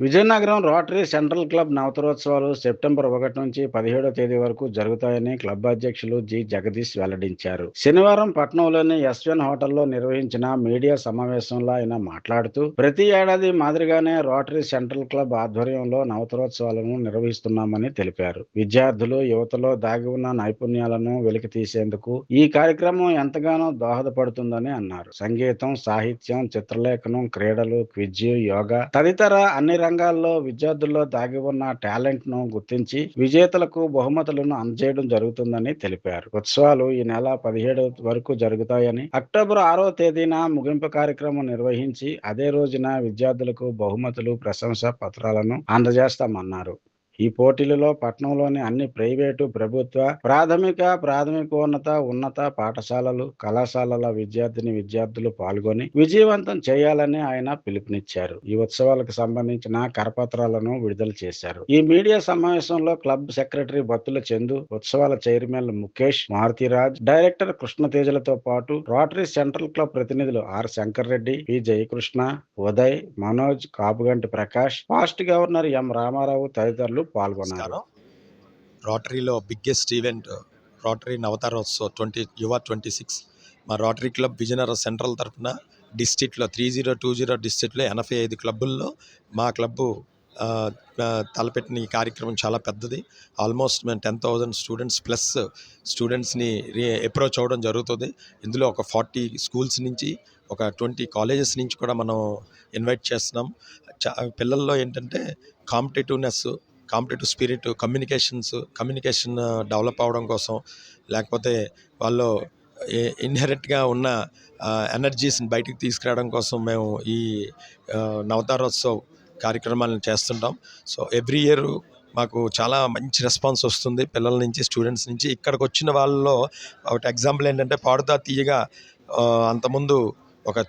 Vizianagaram rotary central club నవతరోత్సవాలు September 1 నుంచి 17వ తేదీ వరకు జరుగుతాయని క్లబ్ అధ్యక్షులు జి జగదీష్ వెల్లడించారు. శనివారం పట్నంలోని ఎస్వెన్ హోటల్లో నిర్వహించిన మీడియా సమావేశంలో ఆయన మాట్లాడుతూ, ప్రతి ఏడాది మాదిరిగానే రోటరీ సెంట్రల్ క్లబ్ ఆధ్వర్యంలో నవతరోత్సవాలను నిర్వహిస్తున్నామని తెలిపారు. విద్యార్థులు, యువతలో దాగి ఉన్న నైపుణ్యాలను వెలికి తీసేందుకు ఈ కార్యక్రమం ఎంతగానో దోహదపడుతుందని అన్నారు. సంగీతం, సాహిత్యం, చిత్రలేఖనం, క్రీడలు, క్విజ్, యోగా తదితర అన్ని రంగాల్లో విద్యార్థుల్లో దాగి ఉన్న టాలెంట్ ను గుర్తించి విజేతలకు బహుమతులను అందజేయడం జరుగుతుందని తెలిపారు. ఉత్సవాలు ఈ నెల 17 వరకు జరుగుతాయని, అక్టోబర్ 6వ తేదీన ముగింపు కార్యక్రమం నిర్వహించి అదే రోజున విద్యార్థులకు బహుమతులు, ప్రశంసా పత్రాలను అందజేస్తామన్నారు. ఈ పోటీలలో పట్టణంలోని అన్ని ప్రైవేటు, ప్రభుత్వ ప్రాథమికోన్నత, ఉన్నత పాఠశాలలు, కళాశాలల విద్యార్థులు పాల్గొని విజయవంతం చేయాలని ఆయన పిలుపునిచ్చారు. ఈ ఉత్సవాలకు సంబంధించిన కరపత్రాలను విడుదల చేశారు. ఈ మీడియా సమావేశంలో క్లబ్ సెక్రటరీ బత్తుల చందు, ఉత్సవాల చైర్మన్ ముఖేష్, మారుతిరాజ్, డైరెక్టర్ కృష్ణతేజలతో పాటు రోటరీ సెంట్రల్ క్లబ్ ప్రతినిధులు R Shankar Reddy, P Jayakrishna, Uday, Manoj, Kapuganti Prakash, past governor M Ramarao తదితరులు పాల్గొన్నారు. రోటరీలో బిగ్గెస్ట్ ఈవెంట్ రోటరీ నవతారోత్సవ్ 26 మా రోటరీ క్లబ్ విజయనగరం సెంట్రల్ తరఫున డిస్ట్రిక్ట్లో 3020 డిస్ట్రిక్ట్లో 85 క్లబ్బుల్లో మా క్లబ్బు తలపెట్టిన ఈ కార్యక్రమం చాలా పెద్దది. ఆల్మోస్ట్ మేము 10,000 స్టూడెంట్స్ ప్లస్ స్టూడెంట్స్ని అప్రోచ్ అవ్వడం జరుగుతుంది. ఇందులో ఒక 40 స్కూల్స్ నుంచి, ఒక 20 కాలేజెస్ నుంచి కూడా మనం ఇన్వైట్ చేస్తున్నాం. పిల్లల్లో ఏంటంటే కాంపిటేటివ్ స్పిరిట్, కమ్యూనికేషన్ డెవలప్ అవ్వడం కోసం, లేకపోతే వాళ్ళు ఇన్హెరెంట్గా ఉన్న ఎనర్జీస్ని బయటికి తీసుకురావడం కోసం మేము ఈ నవతారోత్సవ్ కార్యక్రమాలను చేస్తుంటాం. సో ఎవ్రీ ఇయర్ మాకు చాలా మంచి రెస్పాన్స్ వస్తుంది పిల్లల నుంచి, స్టూడెంట్స్ నుంచి. ఇక్కడికి వచ్చిన వాళ్ళలో ఒకటి ఎగ్జాంపుల్ ఏంటంటే, పాడుతా తీయగా అంతకుముందు ఒక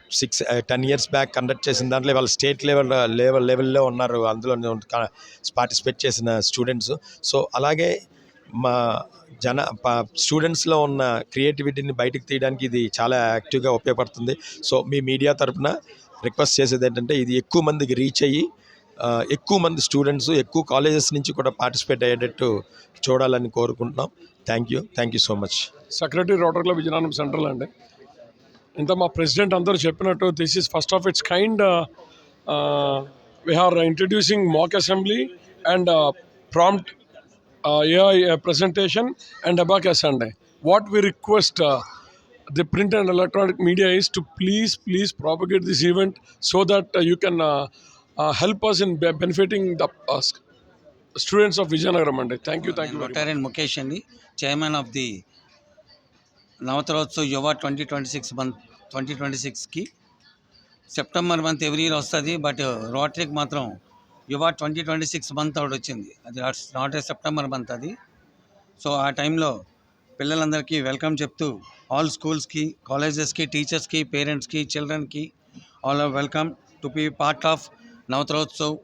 10 ఇయర్స్ బ్యాక్ కండక్ట్ చేసిన దాంట్లో వాళ్ళు స్టేట్ లెవెల్లో ఉన్నారు, అందులో పార్టిసిపేట్ చేసిన స్టూడెంట్స్. సో అలాగే మా స్టూడెంట్స్లో ఉన్న క్రియేటివిటీని బయటకు తీయడానికి ఇది చాలా యాక్టివ్గా ఉపయోగపడుతుంది. సో మీ మీడియా తరఫున రిక్వెస్ట్ చేసేది ఏంటంటే, ఇది ఎక్కువ మందికి రీచ్ అయ్యి ఎక్కువ మంది స్టూడెంట్స్, ఎక్కువ కాలేజెస్ నుంచి కూడా పార్టిసిపేట్ అయ్యేటట్టు చూడాలని కోరుకుంటున్నాం. Thank you so much. Secretary rotary club Vizianagaram central అండి. ఇంత మా ప్రెసిడెంట్ అందరూ చెప్పినట్టు, this is first of it's kind. we are introducing mock assembly and prompt AI presentation and abacus Sunday. What we request the print and electronic media is to please propagate this event so that you can help us in benefiting the students of Vijayanagaram. Thank you very much. Dr. Mukesh Andi, chairman of the నవతరోత్సవ్ యువ 2026 కి September month every year వస్తుంది. But రోటరీకి మాత్రం యువ 2026 month ఒకటి వచ్చింది. అది not a September month అది. So ఆ టైంలో పిల్లలందరికీ వెల్కమ్ చెప్తూ ఆల్ స్కూల్స్కి, కాలేజెస్కి, టీచర్స్కి, పేరెంట్స్కి, చిల్డ్రన్కి all are welcome to be part of Navatarotsav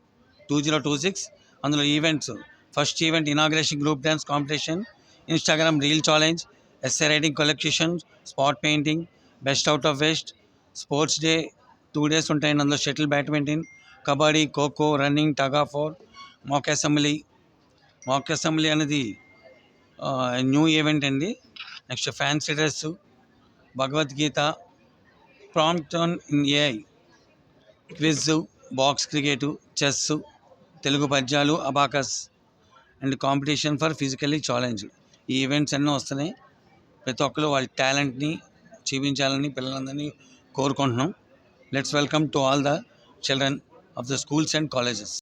2026. అందులో events, first event inauguration group dance competition, Instagram reel challenge, essay writing collection, spot painting, best out of west, sports day 2 days ఉంటాయి. అందులో shuttle, badminton, kabaddi, kho kho, running, tug of war, mock assembly అనేది new event అండి. Next fancy dress, Bhagavad Gita, prompt in AI, quiz, box cricket, chess, Telugu పద్యాలు, abacus and competition for physically challenge. ఈ events ఎన్నో వస్తున్నాయి. ప్రతి ఒక్కరు వాళ్ళ టాలెంట్ని చూపించాలని పిల్లలందరినీ కోరుకుంటున్నాం. Let's welcome to all the children of the schools and colleges.